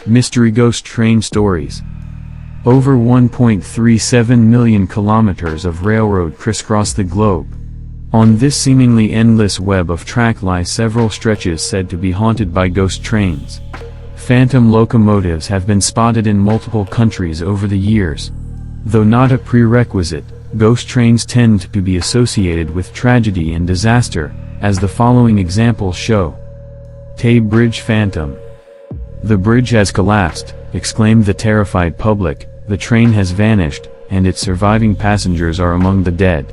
Mystery Ghost Train Stories. Over 1.37 million kilometers of railroad crisscross the globe. On this seemingly endless web of track lie several stretches said to be haunted by ghost trains. Phantom locomotives have been spotted in multiple countries over the years. Though not a prerequisite, ghost trains tend to be associated with tragedy and disaster, as the following examples show. Tay Bridge Phantom. "The bridge has collapsed," exclaimed the terrified public. "The train has vanished, and its surviving passengers are among the dead."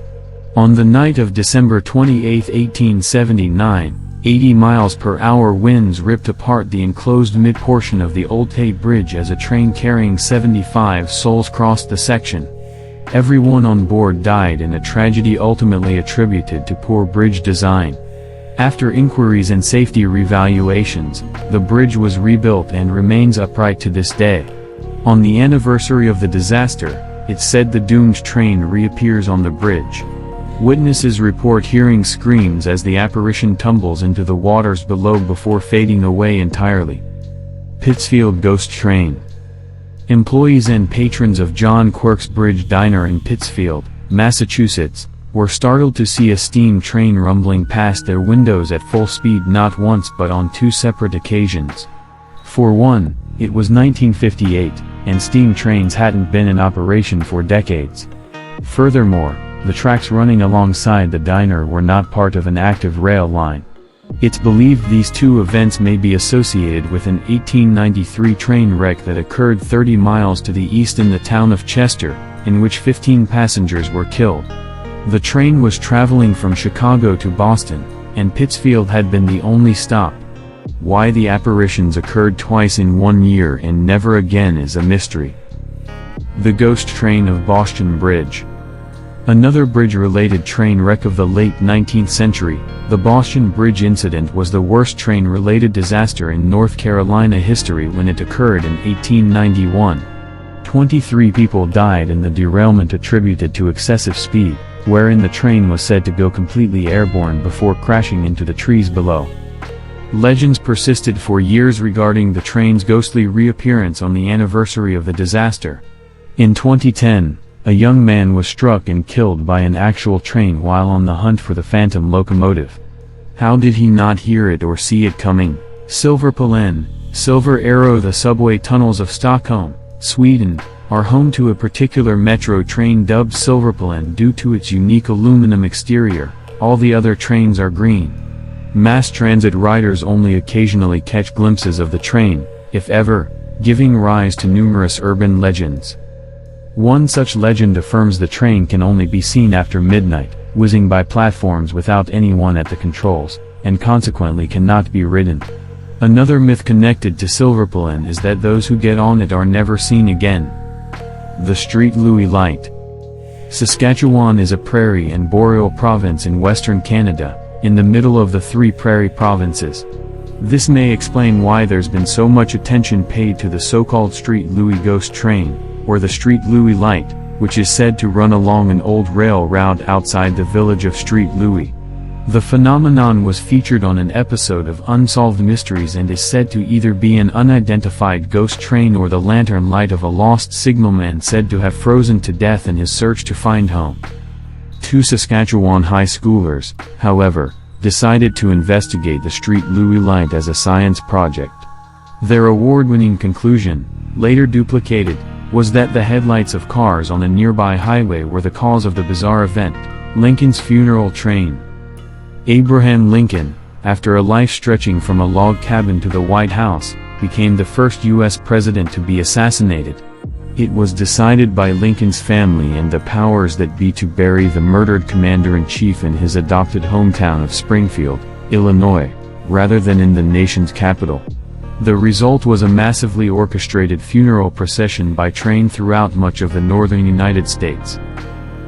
On the night of December 28, 1879, 80 miles per hour winds ripped apart the enclosed mid-portion of the old Tay Bridge as a train carrying 75 souls crossed the section. Everyone on board died in a tragedy ultimately attributed to poor bridge design. After inquiries and safety revaluations, the bridge was rebuilt and remains upright to this day. On the anniversary of the disaster, it's said the doomed train reappears on the bridge. Witnesses report hearing screams as the apparition tumbles into the waters below before fading away entirely. Pittsfield Ghost Train. Employees and patrons of John Quirk's Bridge Diner in Pittsfield, Massachusetts, were startled to see a steam train rumbling past their windows at full speed not once but on two separate occasions. For one, it was 1958, and steam trains hadn't been in operation for decades. Furthermore, the tracks running alongside the diner were not part of an active rail line. It's believed these two events may be associated with an 1893 train wreck that occurred 30 miles to the east in the town of Chester, in which 15 passengers were killed. The train was traveling from Chicago to Boston, and Pittsfield had been the only stop. Why the apparitions occurred twice in 1 year and never again is a mystery. The Ghost Train of Boston Bridge. Another bridge-related train wreck of the late 19th century, the Boston Bridge incident was the worst train-related disaster in North Carolina history when it occurred in 1891. 23 people died in the derailment attributed to excessive speed, wherein the train was said to go completely airborne before crashing into the trees below. Legends persisted for years regarding the train's ghostly reappearance on the anniversary of the disaster. In 2010, a young man was struck and killed by an actual train while on the hunt for the phantom locomotive. How did he not hear it or see it coming? Silverpallen, Silver Arrow. The subway tunnels of Stockholm, Sweden, are home to a particular metro train dubbed Silverpallen due to its unique aluminum exterior. All the other trains are green. Mass transit riders only occasionally catch glimpses of the train, if ever, giving rise to numerous urban legends. One such legend affirms the train can only be seen after midnight, whizzing by platforms without anyone at the controls, and consequently cannot be ridden. Another myth connected to Silverpallen is that those who get on it are never seen again. The Street Louis Light. Saskatchewan is a prairie and boreal province in western Canada, in the middle of the three prairie provinces. This may explain why there's been so much attention paid to the so-called Street Louis ghost train, or the Street Louis Light, which is said to run along an old rail route outside the village of Street Louis. The phenomenon was featured on an episode of Unsolved Mysteries and is said to either be an unidentified ghost train or the lantern light of a lost signalman said to have frozen to death in his search to find home. Two Saskatchewan high schoolers, however, decided to investigate the Street Louis Light as a science project. Their award-winning conclusion, later duplicated, was that the headlights of cars on a nearby highway were the cause of the bizarre event, Lincoln's funeral train. Abraham Lincoln, after a life stretching from a log cabin to the White House, became the first U.S. president to be assassinated. It was decided by Lincoln's family and the powers that be to bury the murdered commander-in-chief in his adopted hometown of Springfield, Illinois, rather than in the nation's capital. The result was a massively orchestrated funeral procession by train throughout much of the northern United States.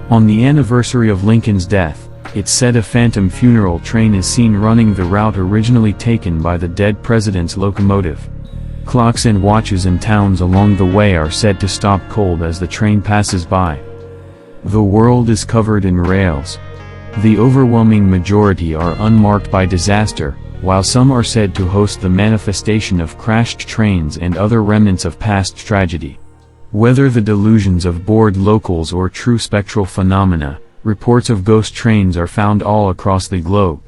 On the anniversary of Lincoln's death, it's said a phantom funeral train is seen running the route originally taken by the dead president's locomotive. Clocks and watches in towns along the way are said to stop cold as the train passes by. The world is covered in rails. The overwhelming majority are unmarked by disaster, while some are said to host the manifestation of crashed trains and other remnants of past tragedy. Whether the delusions of bored locals or true spectral phenomena, reports of ghost trains are found all across the globe.